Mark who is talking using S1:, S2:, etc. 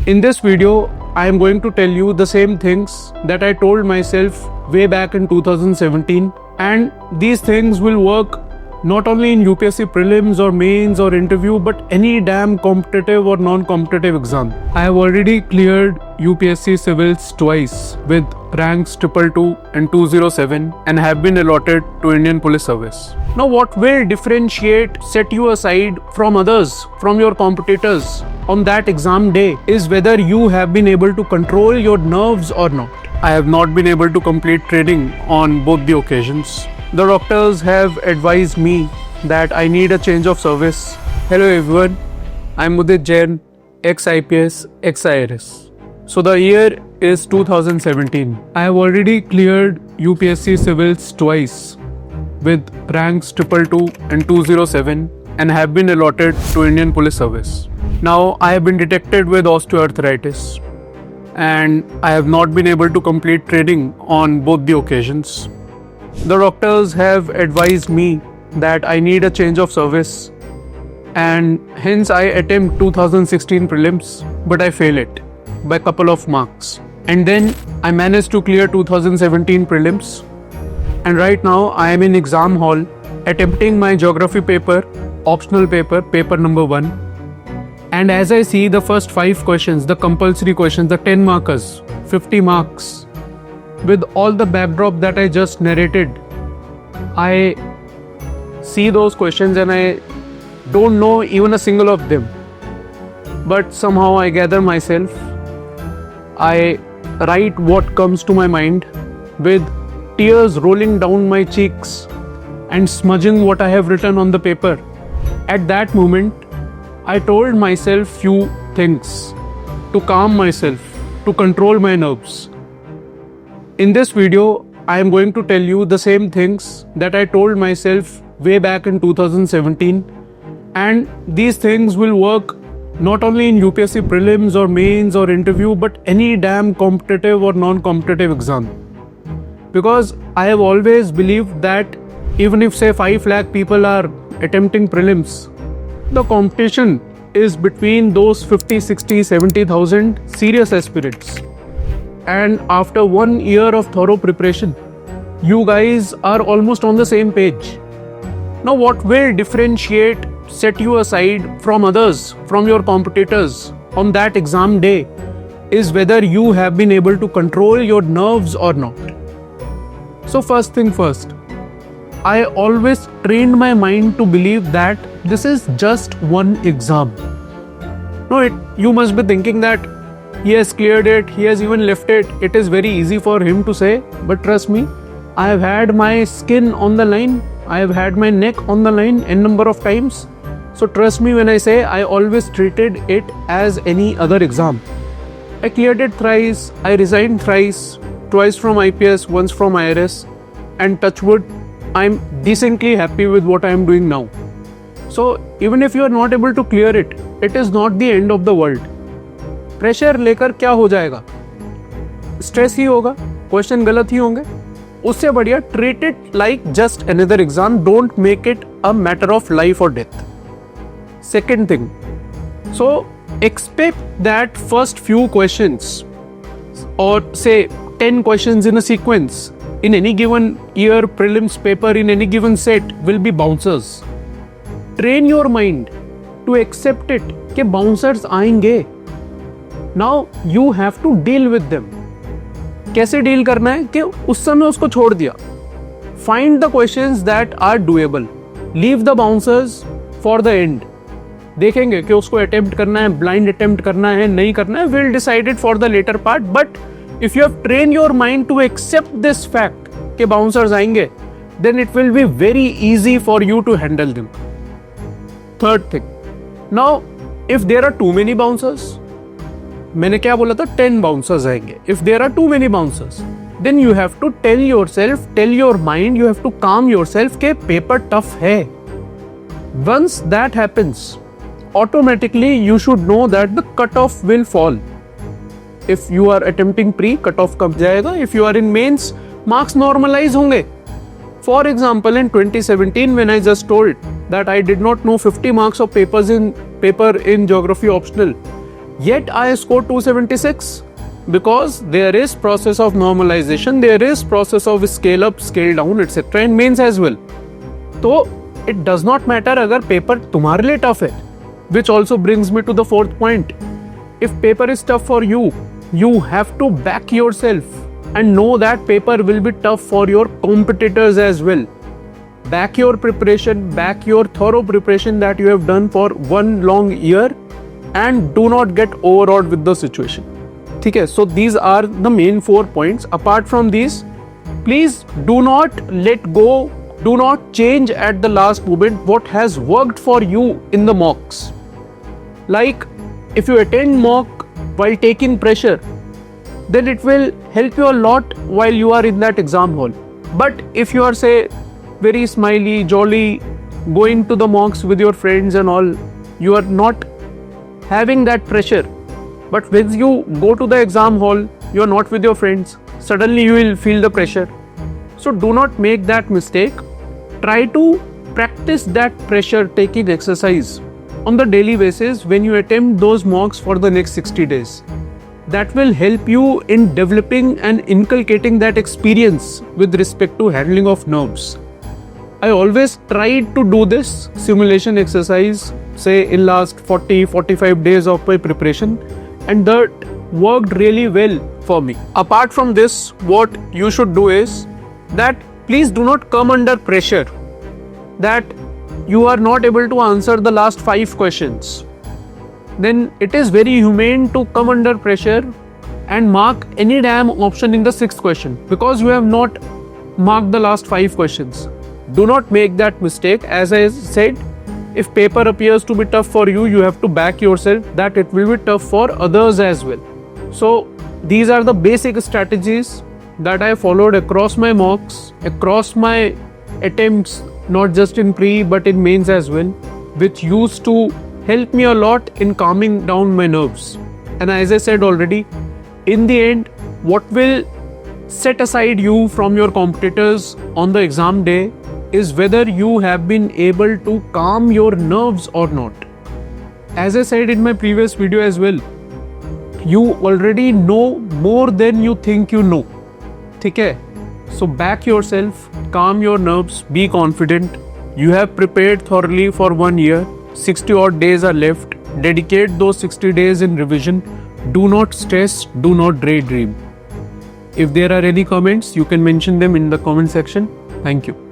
S1: In this video, I am going to tell you the same things that I told myself way back in 2017, and these things will work not only in UPSC prelims or mains or interview, but any damn competitive or non-competitive exam. I have already cleared UPSC civils twice with ranks 222 and 207 and have been allotted to Indian Police Service. Now what will differentiate, set you aside from others, from your competitors on that exam day is whether you have been able to control your nerves or not. I have not been able to complete training on both the occasions. The doctors have advised me that I need a change of service. Hello everyone, I'm Udit Jain, ex-IPS, ex-IRS. So the year is 2017. I have already cleared UPSC civils twice with ranks 222 and 207 and have been allotted to Indian Police Service. Now I have been detected with osteoarthritis and I have not been able to complete training on both the occasions. The doctors have advised me that I need a change of service and hence I attempt 2016 prelims, but I fail it by a couple of marks. And then I managed to clear 2017 prelims, and right now I am in exam hall attempting my geography paper, optional paper, paper number 1. And as I see the first 5 questions, the compulsory questions, the 10 markers, 50 marks, with all the backdrop that I just narrated, I see those questions and I don't know even a single of them. But somehow I gather myself, I write what comes to my mind with tears rolling down my cheeks and smudging what I have written on the paper. At that moment, I told myself few things to calm myself, to control my nerves. In this video, I am going to tell you the same things that I told myself way back in 2017, and these things will work not only in UPSC prelims or mains or interview, but any damn competitive or non-competitive exam. Because I have always believed that even if say 5 lakh people are attempting prelims, the competition is between those 50, 60, 70,000 serious aspirants. And after 1 year of thorough preparation, you guys are almost on the same page. Now what will differentiate, set you aside from others, from your competitors on that exam day is whether you have been able to control your nerves or not. So first thing first, I always trained my mind to believe that this is just one exam. No, you must be thinking that he has cleared it, he has even left it. It is very easy for him to say, but trust me, I have had my skin on the line, I have had my neck on the line n number of times. So trust me when I say I always treated it as any other exam. I cleared it thrice, I resigned thrice, twice from IPS, once from IRS, and touch wood, I am decently happy with what I am doing now. So even if you are not able to clear it, it is not the end of the world. Pressure लेकर क्या हो जाएगा? Stress ही होगा, question गलत ही होंगे. उससे बढ़िया treat it like just another exam. Don't make it a matter of life और death. Second thing, so expect that first few questions और से 10 questions in a sequence in any given year prelims paper in any given set will be bouncers. Train your mind to accept it कि bouncers आएंगे. Now you have to deal with them. कैसे deal करना है कि उस समय उसको छोड़ दिया. Find the questions that are doable. Leave the bouncers for the end. देखेंगे कि उसको attempt करना है, blind attempt करना है, नहीं करना है. We'll decide it for the later part. But if you have trained your mind to accept this fact कि bouncers आएंगे, then it will be very easy for you to handle them. Third thing. Now, if there are too many bouncers, मैंने क्या बोला था 10 bouncers आएंगे. If there are too many bouncers, then you have to tell yourself, tell your mind, you have to calm yourself कि paper tough है. Once that happens, automatically you should know that the cutoff will fall. If you are attempting pre, cutoff कम जाएगा. If you are in mains, marks normalize होंगे. For example, in 2017, when I just told that I did not know 50 marks of paper in geography optional, Yet I scored 276 because there is process of normalization, there is process of scale up, scale down, etc. in mains as well. तो it does not matter अगर paper तुम्हारे लिए tough है. Which also brings me to the fourth point. If paper is tough for you, you have to back yourself and know that paper will be tough for your competitors as well. Back your preparation, back your thorough preparation that you have done for 1 long year, and do not get overawed with the situation. Okay, so these are the main 4 points. Apart from these, please do not let go, do not change at the last moment what has worked for you in the mocks. Like if you attend mock while taking pressure, then it will help you a lot while you are in that exam hall. But if you are, say, very smiley, jolly, going to the mocks with your friends and all, you are not having that pressure. But when you go to the exam hall, you are not with your friends, suddenly you will feel the pressure. So do not make that mistake. Try to practice that pressure taking exercise on the daily basis when you attempt those mocks for the next 60 days. That will help you in developing and inculcating that experience with respect to handling of nerves. I always tried to do this simulation exercise, say in last 40-45 days of my preparation, and that worked really well for me. Apart from this, what you should do is that please do not come under pressure that you are not able to answer the last 5 questions. Then it is very humane to come under pressure and mark any damn option in the 6th question because you have not marked the last 5 questions. Do not make that mistake. As I said, if paper appears to be tough for you, you have to back yourself that it will be tough for others as well. So these are the basic strategies that I followed across my mocks, across my attempts, not just in pre but in mains as well, which used to help me a lot in calming down my nerves. And as I said already, in the end, what will set aside you from your competitors on the exam day is whether you have been able to calm your nerves or not. As I said in my previous video as well, you already know more than you think you know. Okay? So back yourself, calm your nerves, be confident. You have prepared thoroughly for 1 year. 60 odd days are left. Dedicate those 60 days in revision. Do not stress, do not daydream. If there are any comments, you can mention them in the comment section. Thank you.